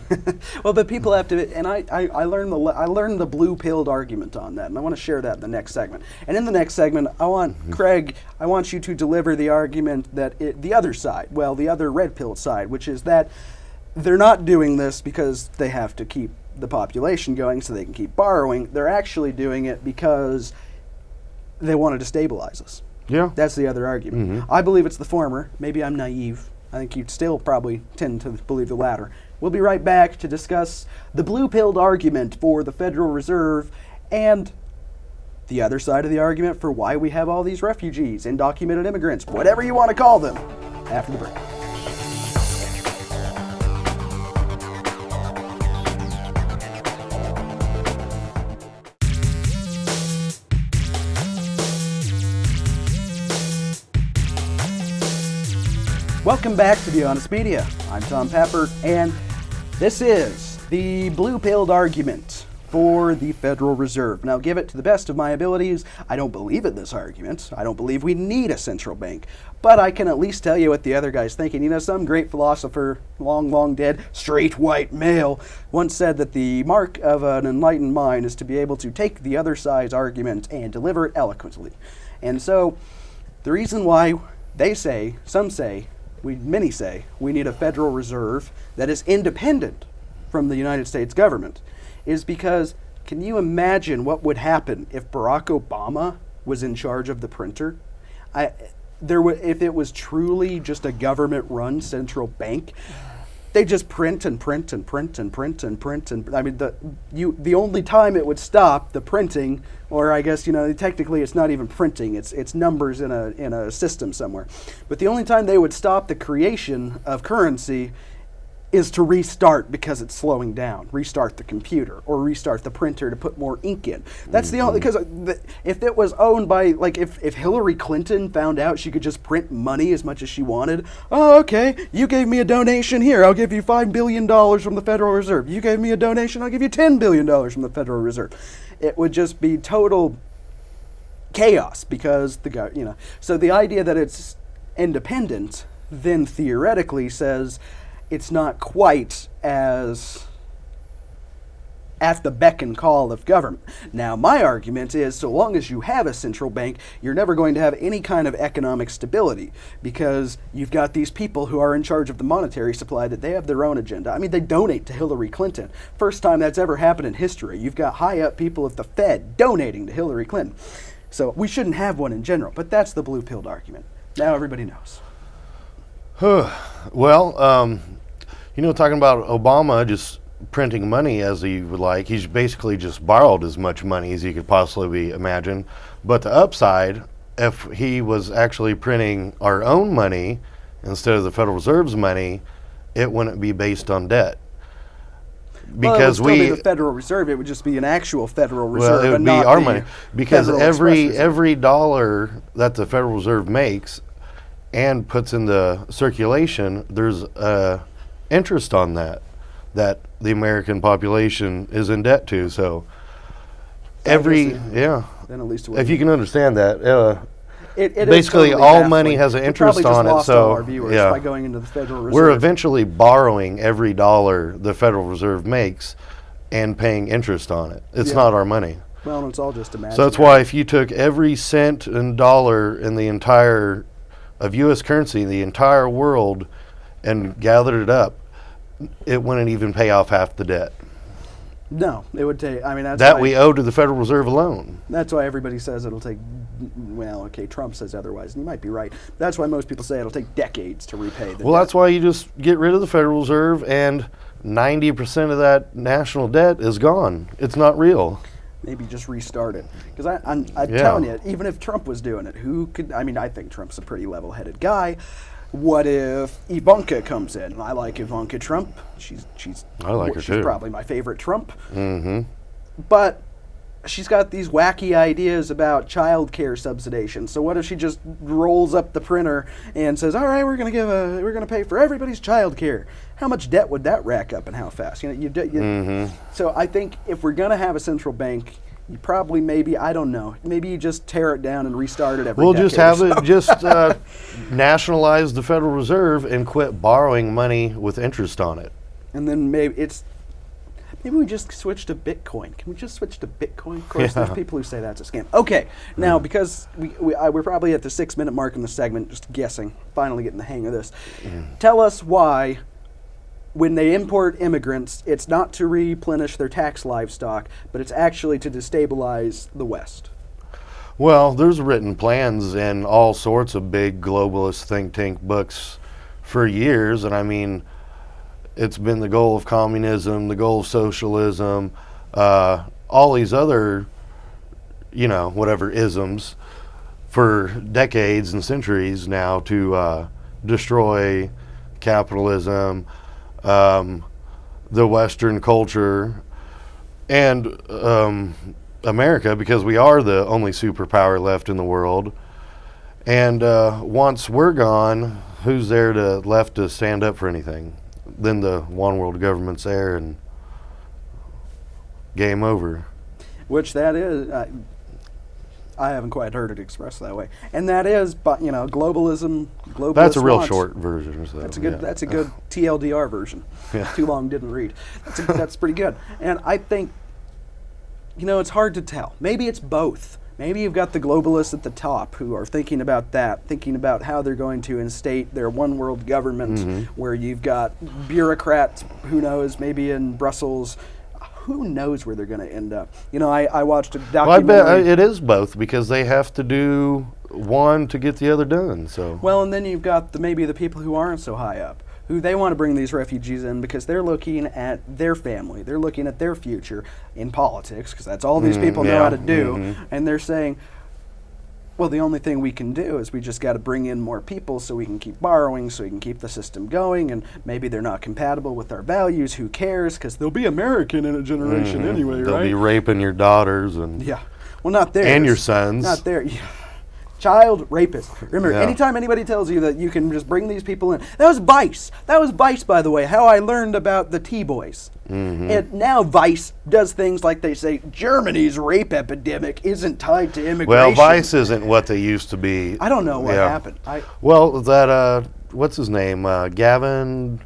Well, but people have to, and I learned the blue-pilled argument on that, and I want to share that in the next segment. And in the next segment, Craig, I want you to deliver the argument that the other side, the other red-pilled side, which is that they're not doing this because they have to keep the population going so they can keep borrowing. They're actually doing it because they want to destabilize us. Yeah. That's the other argument. I believe it's the former. Maybe I'm naive. I think you'd still probably tend to believe the latter. We'll be right back to discuss the blue-pilled argument for the Federal Reserve and the other side of the argument for why we have all these refugees, undocumented immigrants, whatever you want to call them, after the break. Welcome back to The Honest Media. I'm Tom Pappert, and this is the blue-pilled argument for the Federal Reserve. Now, give it to the best of my abilities, I don't believe in this argument. I don't believe we need a central bank. But I can at least tell you what the other guy's thinking. Some great philosopher, long dead, straight white male, once said that the mark of an enlightened mind is to be able to take the other side's argument and deliver it eloquently. And so, the reason why many say, we need a Federal Reserve that is independent from the United States government is because, can you imagine what would happen if Barack Obama was in charge of the printer? If it was truly just a government-run central bank, they just print and print and print and print and print and I mean the only time it would stop the printing, or I guess technically it's not even printing, it's numbers in a system somewhere, but the only time they would stop the creation of currency is to restart because it's slowing down, restart the computer or restart the printer to put more ink in. That's the only, because if it was owned by, if Hillary Clinton found out she could just print money as much as she wanted, oh, okay, you gave me a donation here, I'll give you $5 billion from the Federal Reserve. You gave me a donation, I'll give you $10 billion from the Federal Reserve. It would just be total chaos because so the idea that it's independent then theoretically says it's not quite as at the beck and call of government. Now, my argument is, so long as you have a central bank, you're never going to have any kind of economic stability because you've got these people who are in charge of the monetary supply that they have their own agenda. I mean, they donate to Hillary Clinton. First time that's ever happened in history. You've got high-up people at the Fed donating to Hillary Clinton. So we shouldn't have one in general, but that's the blue-pilled argument. Now everybody knows. Well, talking about Obama just printing money as he would like, he's basically just borrowed as much money as he could possibly imagine. But the upside, if he was actually printing our own money instead of the Federal Reserve's money, it wouldn't be based on debt. Because it would still be the Federal Reserve, it would just be an actual Federal Reserve. Well, it would and be not our the money. Because Federal Express Reserve. every dollar that the Federal Reserve makes and puts in the circulation, there's interest on that the American population is in debt to. So Then at least if you can understand that, it is basically totally all baffling. money has an We interest probably just on it. lost So all our viewers by going into the Federal Reserve. we're eventually borrowing every dollar the Federal Reserve makes and paying interest on it. It's not our money. Well, and it's all just imaginary. So that's why if you took every cent and dollar in the entire of U.S. currency in the entire world and gathered it up, it wouldn't even pay off half the debt No, it would take. I mean, that's that why, we owe to the Federal Reserve alone. That's why everybody says it'll take. Well, okay, Trump says otherwise, and you might be right. That's why most people say it'll take decades to repay the Well, debt. that's why you just get rid of the Federal Reserve, and 90% of that national debt is gone. It's not real. Maybe just restart it. Because I'm telling you, even if Trump was doing it, who could? I mean, I think Trump's a pretty level-headed guy. What if Ivanka comes in? I like Ivanka Trump. I like her she's too. probably my favorite Trump. Mm-hmm. But she's got these wacky ideas about child care subsidization. So what if she just rolls up the printer and says, "All right, we're going to pay for everybody's child care"? How much debt would that rack up, and how fast? So I think if we're going to have a central bank, you probably I don't know, maybe you just tear it down and restart it every We'll decade just have or so. it nationalize the Federal Reserve and quit borrowing money with interest on it. And then maybe we just switch to Bitcoin. Can we just switch to Bitcoin? Of course, there's people who say that's a scam. Okay, now because we're probably at the 6-minute mark in the segment, just guessing, finally getting the hang of this. Tell us why, when they import immigrants, it's not to replenish their tax livestock, but it's actually to destabilize the West. Well, there's written plans in all sorts of big globalist think tank books for years, and I mean, it's been the goal of communism, the goal of socialism, all these other, whatever isms for decades and centuries now to destroy capitalism, the Western culture, and America, because we are the only superpower left in the world. And once we're gone, who's there left to stand up for anything? Then the one world government's there, and game over. Which that is, I haven't quite heard it expressed that way, and that is, but globalism. That's a real wants. short version. So, That's a good TLDR version. Yeah. Too long, didn't read. That's pretty good. And I think, it's hard to tell. Maybe it's both. Maybe you've got the globalists at the top who are thinking about how they're going to instate their one world government, where you've got bureaucrats, who knows, maybe in Brussels. Who knows where they're going to end up? I watched a documentary. Well, I bet it is both, because they have to do one to get the other done. So. Well, and then you've got maybe the people who aren't so high up, who they want to bring these refugees in because they're looking at their family, they're looking at their future in politics, because that's all these people know how to do, and they're saying, well, the only thing we can do is we just got to bring in more people so we can keep borrowing, so we can keep the system going, and maybe they're not compatible with our values. Who cares? Because they'll be American in a generation anyway, right? They'll be raping your daughters and well, not theirs. And your sons. Not there. Yeah. Child rapist. Remember, anytime anybody tells you that you can just bring these people in, that was Vice. That was Vice, by the way, how I learned about the T-Boys. And now Vice does things like they say, Germany's rape epidemic isn't tied to immigration. Well, Vice isn't what they used to be. I don't know what happened. What's his name? Gavin,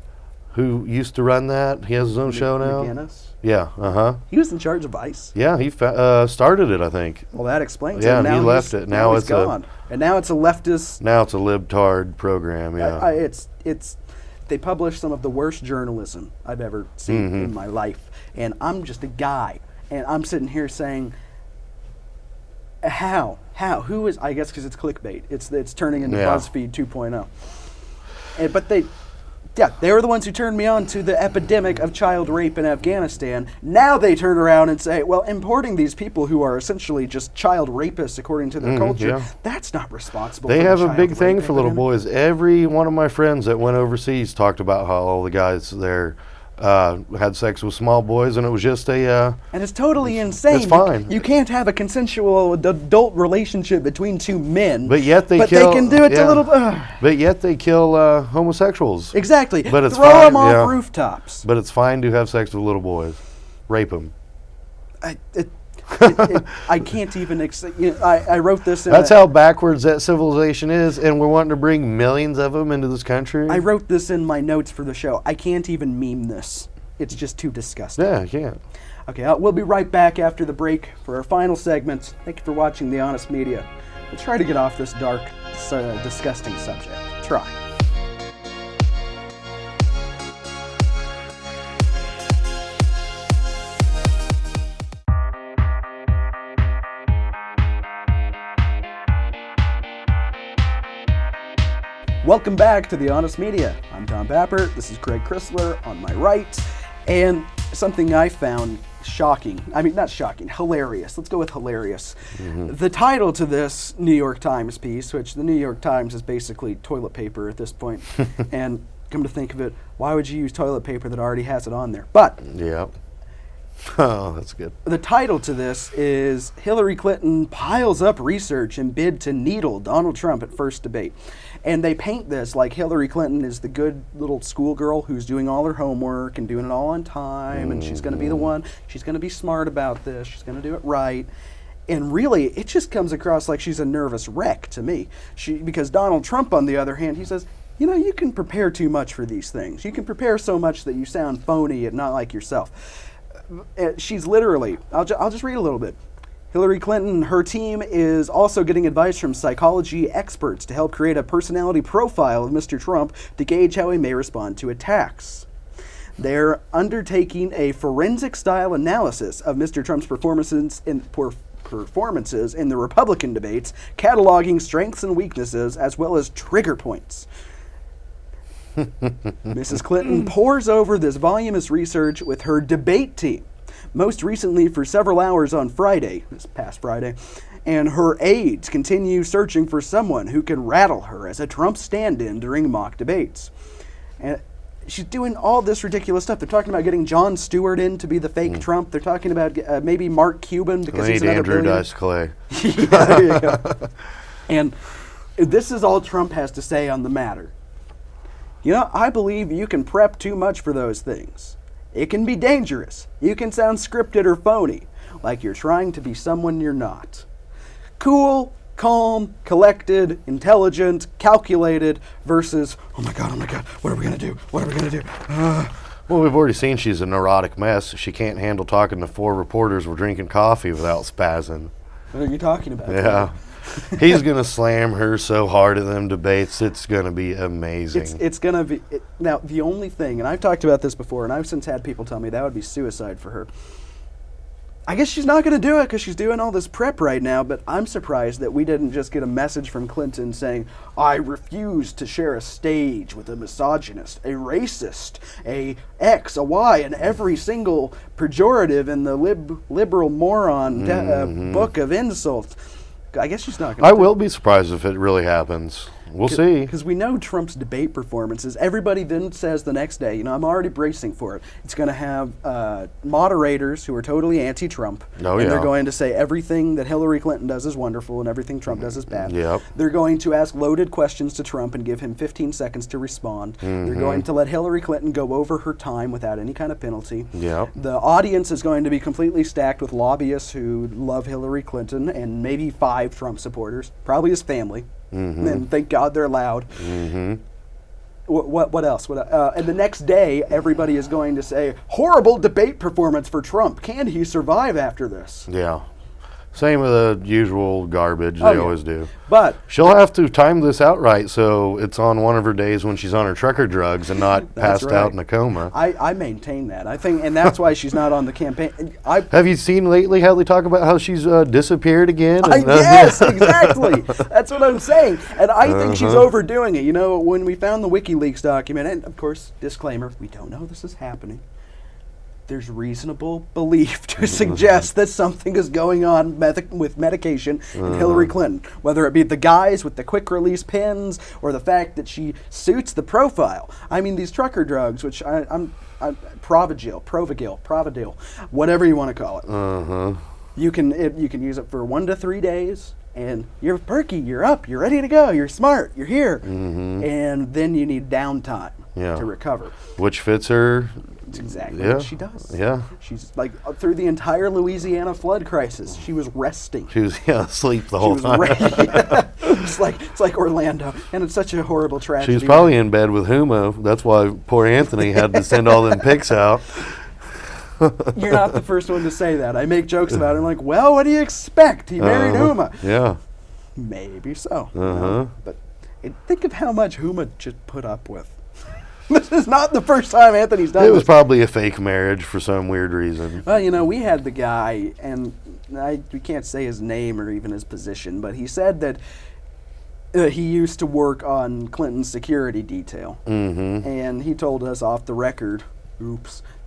who used to run that. He has his own show now. McGinnis? Yeah, He was in charge of Vice. Yeah, he started it, I think. Well, that explains it. Yeah, and he left it. Now it's gone. And now it's a leftist. Now it's a libtard program. Yeah, it's. They publish some of the worst journalism I've ever seen in my life, and I'm just a guy, and I'm sitting here saying, how, who is? I guess because it's clickbait. It's turning into BuzzFeed 2.0. But Yeah, they were the ones who turned me on to the epidemic of child rape in Afghanistan. Now they turn around and say, well, importing these people who are essentially just child rapists according to their culture, that's not responsible. They for have the a big child thing rape for little epidemic. boys. Every one of my friends that went overseas talked about how all the guys there had sex with small boys, and it was just a... And it's totally insane. It's fine. You can't have a consensual adult relationship between two men. But yet they but kill... they can do it to little... But yet they kill homosexuals. Exactly. But it's Throw fine, them off yeah. rooftops. But it's fine to have sex with little boys. Rape them. I can't even... I wrote this in... That's how backwards that civilization is, and we're wanting to bring millions of them into this country. I wrote this in my notes for the show. I can't even meme this. It's just too disgusting. Yeah, you can't. Okay, we'll be right back after the break for our final segment. Thank you for watching The Honest Media. We'll try to get off this dark, disgusting subject. Try. Welcome back to The Honest Media. I'm Tom Papper. This is Craig Chrysler on my right. And something I found shocking. I mean, not shocking, hilarious. Let's go with hilarious. The title to this New York Times piece, which the New York Times is basically toilet paper at this point, and come to think of it, why would you use toilet paper that already has it on there? But Yeah. Oh, that's good. the title to this is Hillary Clinton piles up research in bid to needle Donald Trump at first debate. And they paint this like Hillary Clinton is the good little schoolgirl who's doing all her homework and doing it all on time, and she's going to be the one, she's going to be smart about this, she's going to do it right. And really, it just comes across like she's a nervous wreck to me. Because Donald Trump, on the other hand, he says, you know, you can prepare too much for these things. You can prepare so much that you sound phony and not like yourself. She's literally, I'll just read a little bit. Hillary Clinton, her team is also getting advice from psychology experts to help create a personality profile of Mr. Trump to gauge how he may respond to attacks. They're undertaking a forensic-style analysis of Mr. Trump's performances in the Republican debates, cataloging strengths and weaknesses, as well as trigger points. Mrs. Clinton pores over this voluminous research with her debate team, most recently for several hours on Friday, this past Friday, and her aides continue searching for someone who can rattle her as a Trump stand-in during mock debates. And she's doing all this ridiculous stuff. They're talking about getting Jon Stewart in to be the fake Trump. They're talking about maybe Mark Cuban because he's another Andrew billionaire. Dice Clay. Yeah, there you go. And this is all Trump has to say on the matter. You know, I believe you can prep too much for those things. It can be dangerous. You can sound scripted or phony, like you're trying to be someone you're not. Cool, calm, collected, intelligent, calculated, versus, oh my God, what are we going to do? What are we going to do? Well, we've already seen she's a neurotic mess. She can't handle talking to four reporters while drinking coffee without spazzing. What are you talking about? Yeah. He's going to slam her so hard at them debates, it's going to be amazing. It's going to be... Now, the only thing, and I've talked about this before, and I've since had people tell me that would be suicide for her. I guess she's not going to do it because she's doing all this prep right now, but I'm surprised that we didn't just get a message from Clinton saying, I refuse to share a stage with a misogynist, a racist, a X, a Y, and every single pejorative in the liberal moron book of insults. I guess she's not going to I will be surprised if it really happens. We'll see. Because we know Trump's debate performances. Everybody then says the next day, you know, I'm already bracing for it. It's going to have moderators who are totally anti-Trump. Oh, and yeah. they're going to say everything that Hillary Clinton does is wonderful and everything Trump does is bad. Yep. They're going to ask loaded questions to Trump and give him 15 seconds to respond. They're going to let Hillary Clinton go over her time without any kind of penalty. Yep. The audience is going to be completely stacked with lobbyists who love Hillary Clinton and maybe 5 Trump supporters, probably his family. And thank God they're loud. What else? And the next day, everybody is going to say, horrible debate performance for Trump. Can he survive after this? Yeah. Same with the usual garbage they always do. But She'll have to time this out right so it's on one of her days when she's on her trucker drugs and not passed out in a coma. I maintain that. I think, and that's why she's not on the campaign. Have you seen lately how they talk about how she's disappeared again? Yes, exactly. That's what I'm saying. And I think she's overdoing it. You know, when we found the WikiLeaks document, and of course, disclaimer, we don't know this is happening. There's reasonable belief to suggest that something is going on with medication in Hillary Clinton, whether it be the guys with the quick-release pens or the fact that she suits the profile. I mean, these trucker drugs, which I'm Provigil, whatever you want to call it. You can use it for 1 to 3 days, and you're perky, you're up, you're ready to go, you're smart, you're here. And then you need downtime to recover. Which fits her. It's exactly what she does. Yeah. She's like, through the entire Louisiana flood crisis, she was resting. She was asleep the whole time. It's like Orlando, and it's such a horrible tragedy. She was probably in bed with Huma. That's why poor Anthony had to send all them pics out. You're not the first one to say that. I make jokes about it. I'm like, well, what do you expect? He married Huma. Yeah. Maybe so. But think of how much Huma just put up with. This is not the first time Anthony's done it. It was probably a fake marriage for some weird reason. Well, you know, we had the guy, and we can't say his name or even his position, but he said that he used to work on Clinton's security detail. And he told us off the record,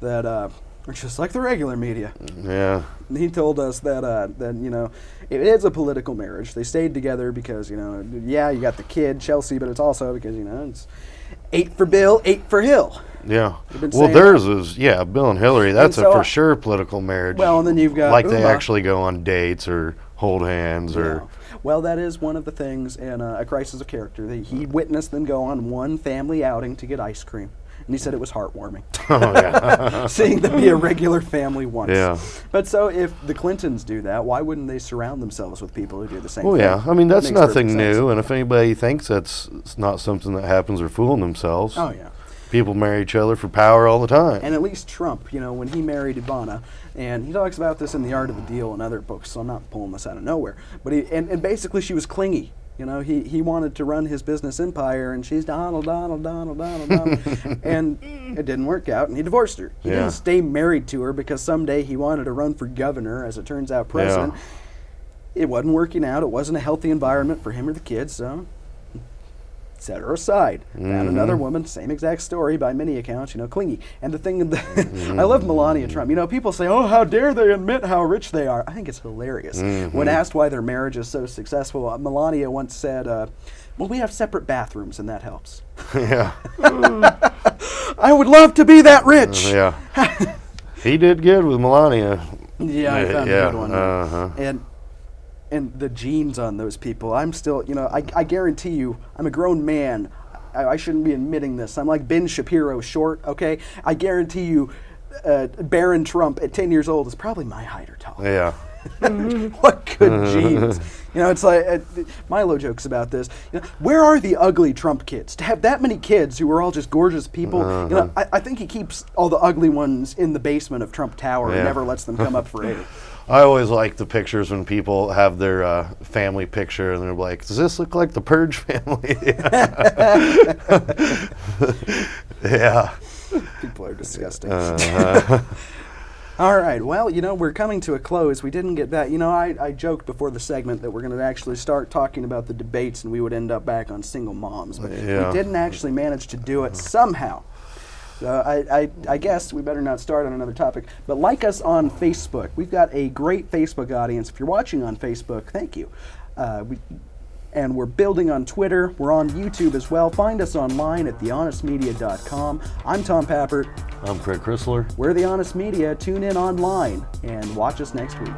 that just like the regular media. Yeah. He told us that you know, it is a political marriage. They stayed together because, you know, you got the kid, Chelsea, but it's also because, you know, it's 8 for Bill, 8 for Hill. Yeah. Well, theirs is, Bill and Hillary. That's and so, a for sure political marriage. Well, and then you've got like Huma. they actually go on dates or hold hands or. Well, that is one of the things in A Crisis of Character. He witnessed them go on one family outing to get ice cream. And he said it was heartwarming. Seeing them be a regular family once. Yeah. But so if the Clintons do that, why wouldn't they surround themselves with people who do the same thing? Well, yeah. I mean, that's nothing new. And if anybody thinks that's not something that happens, they're fooling themselves. Oh, yeah. People marry each other for power all the time. And at least Trump, you know, when he married Ivana, and he talks about this in The Art of the Deal and other books, so I'm not pulling this out of nowhere. But and basically she was clingy. You know, he wanted to run his business empire, and she's Donald. And it didn't work out, and he divorced her. He didn't stay married to her because someday he wanted to run for governor, as it turns out, president. It wasn't working out. It wasn't a healthy environment for him or the kids, so set her aside. Found another woman, same exact story by many accounts, you know, clingy. And the thing, I love Melania Trump. You know, people say, oh, how dare they admit how rich they are. I think it's hilarious. When asked why their marriage is so successful, Melania once said, well, we have separate bathrooms, and that helps. Yeah. I would love to be that rich. He did good with Melania. Yeah, I found a good one. And the genes on those people, I'm still, you know, I guarantee you, I'm a grown man. I shouldn't be admitting this. I'm like Ben Shapiro short, okay? I guarantee you, Barron Trump at 10 years old is probably my height or taller. Yeah. What good genes. You know, it's like, Milo jokes about this. You know, where are the ugly Trump kids? To have that many kids who are all just gorgeous people, you know, I think he keeps all the ugly ones in the basement of Trump Tower and never lets them come up for air. I always like the pictures when people have their family picture and they're like, does this look like the Purge family? Yeah. People are disgusting. All right, well, you know, we're coming to a close. We didn't get that. You know, I joked before the segment that we're going to actually start talking about the debates and we would end up back on single moms. But we didn't actually manage to do it somehow. I guess we better not start on another topic. But like us on Facebook. We've got a great Facebook audience. If you're watching on Facebook, thank you. And we're building on Twitter. We're on YouTube as well. Find us online at thehonestmedia.com. I'm Tom Pappert. I'm Craig Chrysler. We're The Honest Media. Tune in online and watch us next week.